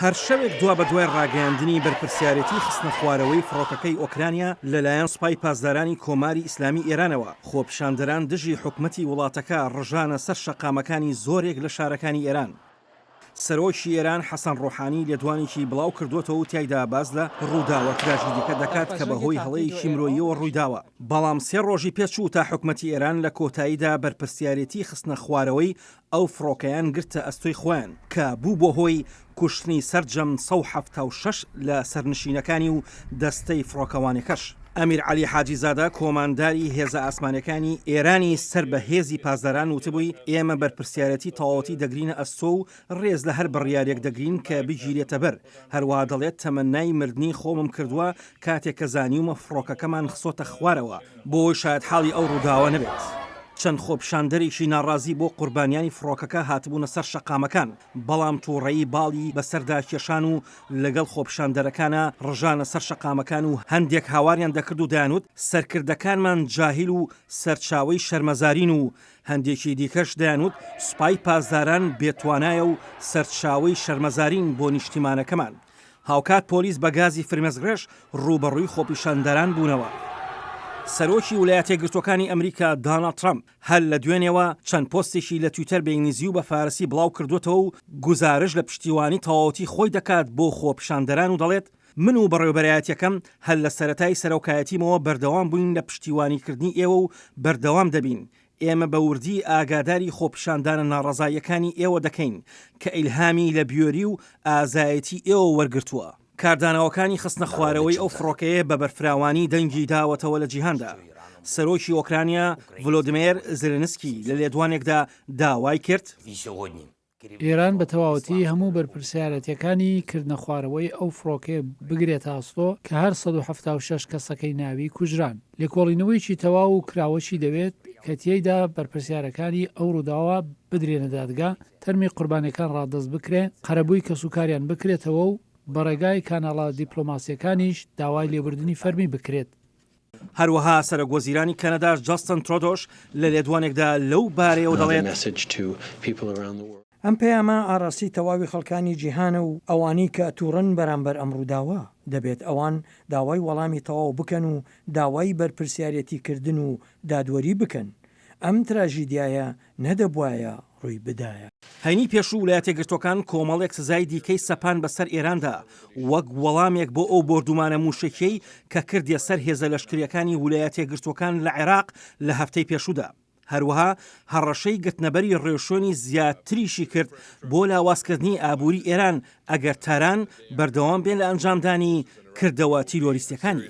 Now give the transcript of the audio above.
هەر شەوێک دوا بە دوای ڕاگەیاندنی بەرپرسیارەتی خستنە خوارەوەی فڕۆکەکەی ئۆکرانیا لەلایەن سوپای پاسدارانی کۆماری ئیسلامی ئێرانەوە خۆپیشاندەران دژی حکومەتی وڵاتەکە ڕژانە سەر شەقامەکانی زۆرێک لە شارەکانی ئێران. سەرۆکی ئێران حەسەن ڕۆحانی لێدوانێکی بڵاو کردوتەوە و تایدا باز لە ڕووداوە تراژیدیەکە دەکات کە بەهۆی هەڵەیەکی مرۆییەوە ڕوویداوە. بەڵام سێ ڕۆژی پێچوو تا حکومەتی ئێران لە کۆتاییدا بەرپرسیارەتی خستنە خوارەوەی ئەو فڕۆکەیان گرتە ئەستۆی خۆیان کە بوو بۆ هۆی کوشتنی سەرجەم 176 لە سەرنشینەکانی و دەستەی فڕۆکەوانێکەش. ئەمیر عەلی حاجیزادە کۆمانداری هێزە ئاسمانەکانی ئێرانی سەر بە هێزی پاسداران وتبووی ئێمە بەرپرسیارەتی تەواوەتی دەگرینە ئەستۆ و ڕێز لە هەر بڕیارێک دەگرین کە بگیرێتە بەر. هەروەها دەڵێت تەمەنای مردنی خۆمم کردووە کاتێک کە زانیومە فڕۆکەکەمان خسۆتە خوارەوە بۆی شاید حاڵی ئەو ڕووداوە نەبێت. چەند خۆپیشاندەرێکی ناڕازی بۆ قوربانیانی فڕۆکەکە هاتبوونە سەر شەقامەکان، بەڵام تووڕەیی باڵی بەسەردا کێشان و لەگەڵ خۆپیشاندەرەکانە ڕژانە سەر شەقامەکان و هەندێک هاواریان دەکرد و دایانوت سەرکردەکانمان جاهیل و سەرچاوەی شەرمەزارین و هەندێکی دیکەش دایانوت سوپای پاسداران بێتوانایە و سەرچاوەی شەرمەزارین بۆ نیشتیمانەکەمان. هاوکات پۆلیس بە گازی فرمێسکڕێژ ڕوبەڕووی خۆپیشاندەران بوونەوە. سەرۆکی ویلایەتە یەکگرتووەکانی ئەمریکا دۆناڵد ترامپ هەر لە دوێنێەوە چەند پۆستێکی لە تویتەر بە ئینگلیزی و بە فارسی بڵاو کردوتەوە و گزارش لە پشتیوانی تەواوەتی خۆی دەکات بۆ خۆپیشاندەران و دەڵێت من و بەڕێوەبەرایەتیەکەم هەر لە سەرەتای سەرۆکایەتیمەوە بەردەوام بووین لە پشتیوانیکردنی ئێوە و بەردەوام دەبین. ئێمە بە وردی ئاگاداری خۆپیشاندانە ناڕەزایەکانی ئێوە دەکەین کە ئیلهامی لە بیۆری و ئازایەتی ئێوە وەرگرتووە. کاردانەوەکانی خستنە خوارەوەی ئەو فڕۆکەیە بە بەرفراوانی دەنگی داوەتەوە لە جیهاندا. سەرۆکی ئۆکرانیا ڤلۆدیمیر زلنسکی لە لێدوانێکدا داوای کرد ئێران بە تەواوەتی هەموو بەرپرسیارەتیەکانی کردنە خوارەوەی ئەو فڕۆکێ بگرێت ئاستۆ کە هەر 176 کەسەکەی ناوی کوژران. لێکۆڵینەوەیکی تەواو و کراوەشی دەوێت کە تیایدا بەرپرسیارەکانی ئەو ڕووداوە بدرێنە دادگا، تەرمی قوربانیەکان ڕادەست بکرێ، قەرەبووی کەسوکاریان بکرێتەوە و بەڕێگای کاناڵە دیپلۆماسیەکانیش داوای لێبوردنی فەرمی بکرێت. هەروەها سەرۆکوەزیرانی کەنەداش جاستن ترۆدۆش لە لێدوانێکدا لەو بارەیەوە دەڵێت ئەم پەیامە ئاڕاستی تەواوی خەڵکانی جیهانە و ئەوانەی کە تووڕن بەرامبەر ئەم ڕووداوە دەبێت ئەوان داوای وەڵامی تەواو بکەن و داوای بەرپرسیارەتیکردن و دادوەری بکەن. ئەم تراژیدیایە نەدەبوایە ڕووی بدایە. هەینی پێشوو ویلایەتە یەکگرتووەکان کۆمەڵێک سزای دیکەی سەپان بەسەر ئێراندا وەک وەڵامێک بۆ ئەو بردومانە موشکەی کە کردیە سەر هێزە لەشکریەکانی ویلایەتە یەکگرتووەکان لە عێراق لە هەفتەی پێشوودا. هەروەها هەڕەشەی گرتنەبەری ڕێوشۆنی زیاتریشی کرد بۆ لاوازکردنی ئابووری ئێران ئەگەر تاران بەردەوام بێن لە ئەنجامدانی کردەوە تیرۆریستەکانی.